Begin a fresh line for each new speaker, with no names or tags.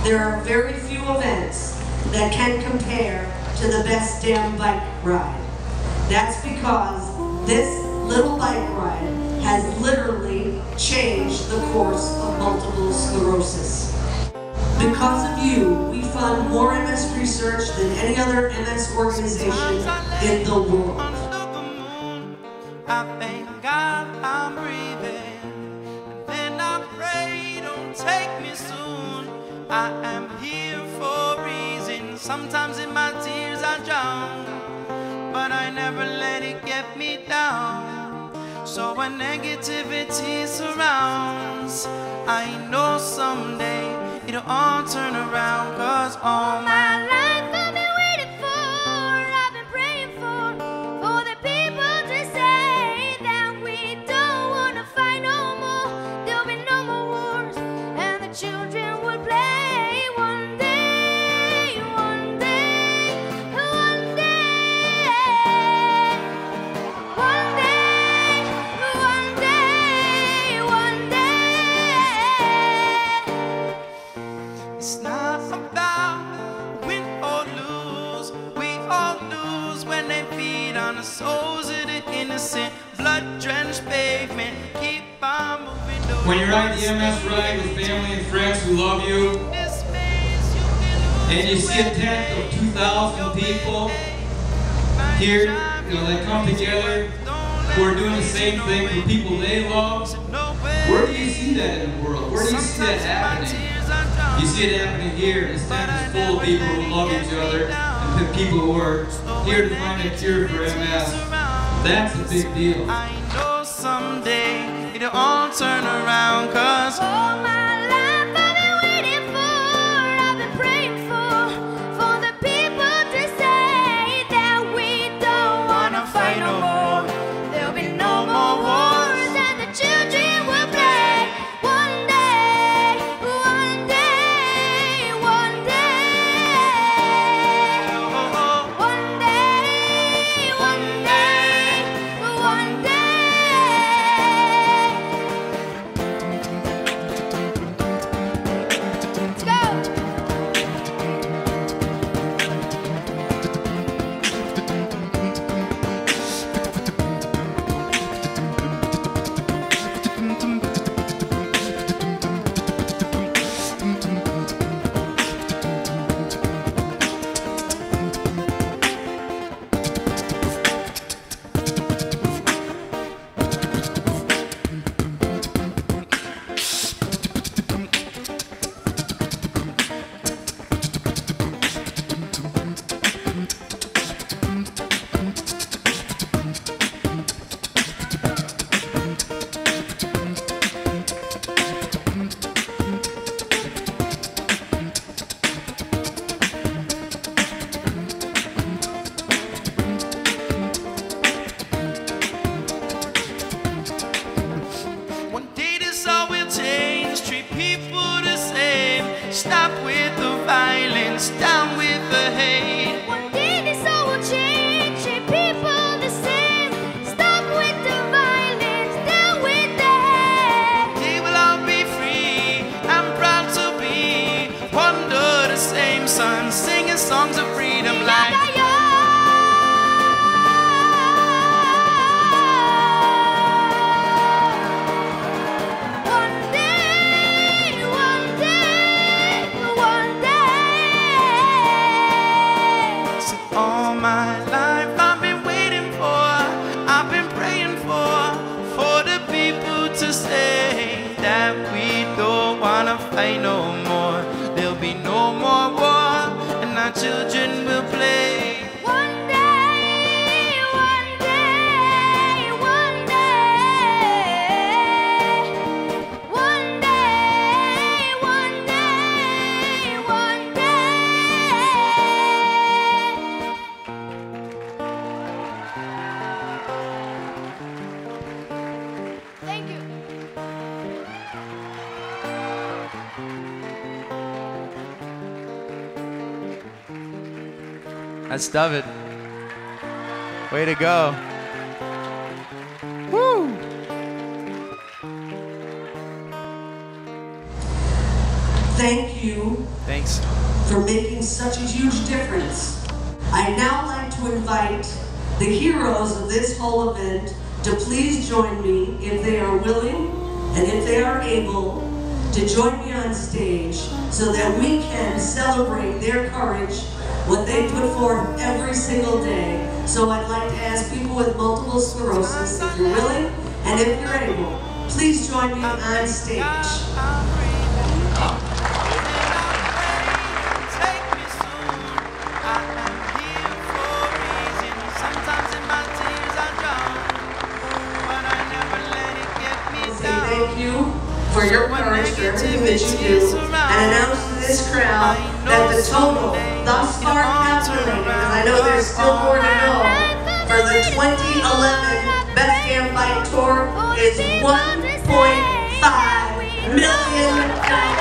There are very few events that can compare to the best damn bike ride. That's because this little bike ride has literally changed the course of multiple sclerosis. Because of you, we fund more MS research than any other MS organization in the world.
I thank God I'm breathing, and then I pray, don't take me soon. I am here for a reason. Sometimes in my tears I drown, but I never let it get me down. So when negativity surrounds, I know someday it'll all turn around. Cause all my life I've been waiting for, I've been praying for the people to say that we don't want to fight no more. There'll be no more wars, and the children will play one day, one day, one day, one day, one day, one day. It's not about win or lose. We all lose when they feed on the souls of the innocent. Blood-drenched pavement, keep on moving.
When you're on the MS ride with family and friends who love you, and you see a tent of 2,000 people here, that come together, who are doing the same thing for people they love, where do you see that in the world? Where do you see that happening? You see it happening here. This tent is full of people who love each other, and people who are here to find a cure for MS. That's a big deal.
I know someday it'll all turn around. Cause all my life I've been waiting for, I've been praying for the people to say that we don't wanna fight no more. There'll be no more wars, and the children will play one day, one day, one day, one day, one day, one day. Let's go. One day this all will change, treat people the same. Stop with the violence, down with the hate. One day this all will change, treat people the same. Stop with the violence, down with the hate. They will all be free, I'm proud to be under the same sun, singing songs of freedom like one day, one day, one day. So all my life I've been waiting for, I've been praying for the people to say that we don't wanna fight no more. There'll be no more war, and our children will play. One day, one day, one day, one day, one day, one day. Thank you. That's David. Way to go. Woo!
thank you.
Thanks.
For making such a huge difference. I'd now like to invite the heroes of this whole event to please join me, if they are willing and if they are able, to join me on stage so that we can celebrate their courage, what they put forth every single day. So I'd like to ask people with multiple sclerosis, if you're willing and if you're able, please join me on stage. Thank you for your courage, for everything that you do, and announce to this crowd that the total thus far calculated, because I know there's still more to go, for the 2011 Best Damn Bike Tour is $1.5 million.